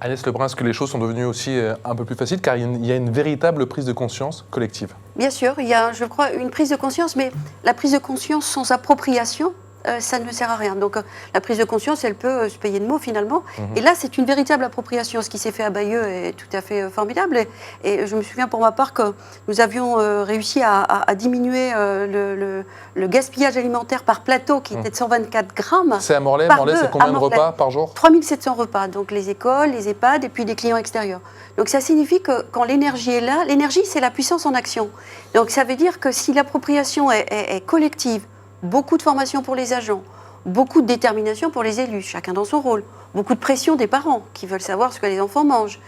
Agnès Lebrun, est-ce que les choses sont devenues aussi un peu plus faciles car il y a une véritable prise de conscience collective? Bien sûr, il y a, je crois, une prise de conscience, mais la prise de conscience sans appropriation, ça ne sert à rien. Donc la prise de conscience, elle peut se payer de mots finalement. Et là, c'est une véritable appropriation. Ce qui s'est fait à Bayeux est tout à fait formidable. Et je me souviens pour ma part que nous avions réussi à diminuer le gaspillage alimentaire par plateau qui était de 124 grammes. C'est à Morlaix. Morlaix, c'est combien de repas par jour? 3700 repas. Donc les écoles, les EHPAD et puis des clients extérieurs. Donc ça signifie que quand l'énergie est là, l'énergie, c'est la puissance en action. Donc ça veut dire que si l'appropriation est collective, beaucoup de formation pour les agents, beaucoup de détermination pour les élus, chacun dans son rôle, beaucoup de pression des parents qui veulent savoir ce que les enfants mangent,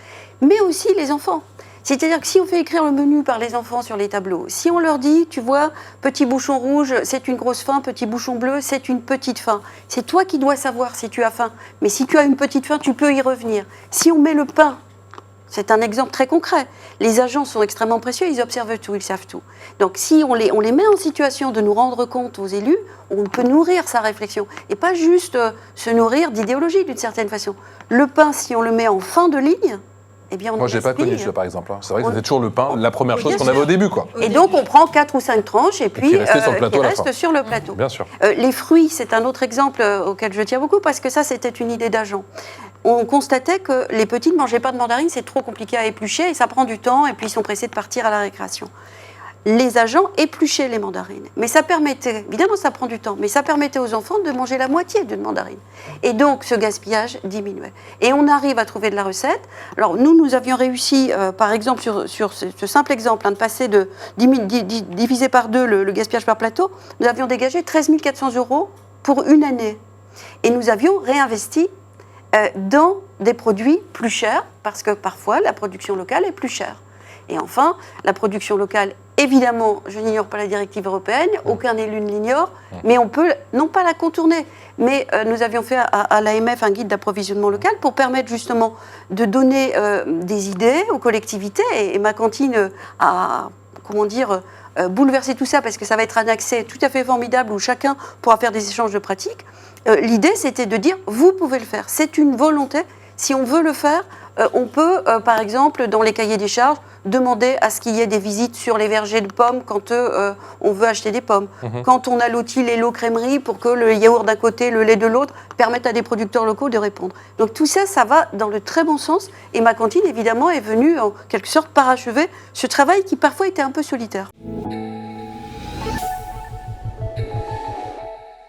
mais aussi les enfants. C'est-à-dire que si on fait écrire le menu par les enfants sur les tableaux, si on leur dit, tu vois, petit bouchon rouge, c'est une grosse faim, petit bouchon bleu, c'est une petite faim. C'est toi qui dois savoir si tu as faim. Mais si tu as une petite faim, tu peux y revenir. Si on met le pain, c'est un exemple très concret. Les agents sont extrêmement précieux, ils observent tout, ils savent tout. Donc si on les met en situation de nous rendre compte aux élus, on peut nourrir sa réflexion. Et pas juste se nourrir d'idéologie d'une certaine façon. Le pain, si on le met en fin de ligne, eh bien on Moi, je n'ai pas connu ça, par exemple. C'est vrai que c'était toujours le pain, la première chose qu'on avait au début, quoi. Et donc, on prend 4 ou 5 tranches et puis qui restent sur le plateau. Bien sûr. Les fruits, c'est un autre exemple auquel je tiens beaucoup parce que ça, c'était une idée d'agent. On constatait que les petits ne mangeaient pas de mandarines, c'est trop compliqué à éplucher et ça prend du temps et puis ils sont pressés de partir à la récréation. Les agents épluchaient les mandarines. Mais ça permettait, évidemment ça prend du temps, mais ça permettait aux enfants de manger la moitié d'une mandarine. Et donc ce gaspillage diminuait. Et on arrive à trouver de la recette. Alors nous avions réussi, par exemple, sur ce simple exemple, de passer de diviser par 2 le gaspillage par plateau, nous avions dégagé 13 400 € pour une année. Et nous avions réinvesti dans des produits plus chers, parce que parfois la production locale est plus chère. Et enfin, la production locale, évidemment, je n'ignore pas la directive européenne, aucun élu ne l'ignore, mais on peut, non pas la contourner, mais nous avions fait à l'AMF un guide d'approvisionnement local pour permettre justement de donner des idées aux collectivités, et ma cantine a, bouleversé tout ça, parce que ça va être un accès tout à fait formidable où chacun pourra faire des échanges de pratiques. L'idée, c'était de dire, vous pouvez le faire, c'est une volonté. Si on veut le faire, on peut, par exemple, dans les cahiers des charges, demander à ce qu'il y ait des visites sur les vergers de pommes quand on veut acheter des pommes. Quand on a loti les lots crèmerie pour que le yaourt d'un côté, le lait de l'autre, permettent à des producteurs locaux de répondre. Donc tout ça, ça va dans le très bon sens. Et ma cantine, évidemment, est venue en quelque sorte parachever ce travail qui parfois était un peu solitaire.